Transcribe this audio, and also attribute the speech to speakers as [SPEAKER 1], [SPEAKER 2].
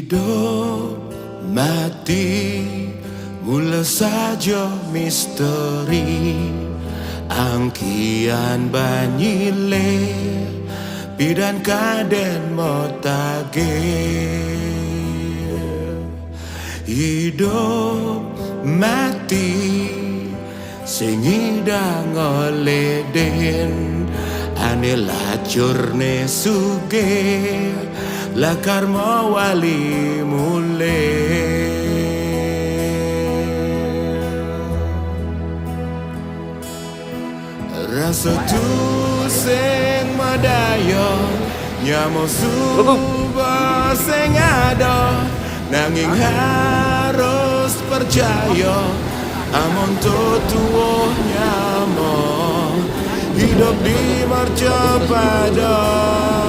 [SPEAKER 1] Hidup mati mula saja misteri, angkian banyile bidan kaden motage. Hidup mati sing idang oleden ane lacurne suge lakar mawali mule. Rasa tu sing madayo nyamo suba sing ada, nanging harus percaya amon tutuo nyamo hidup di marca pada.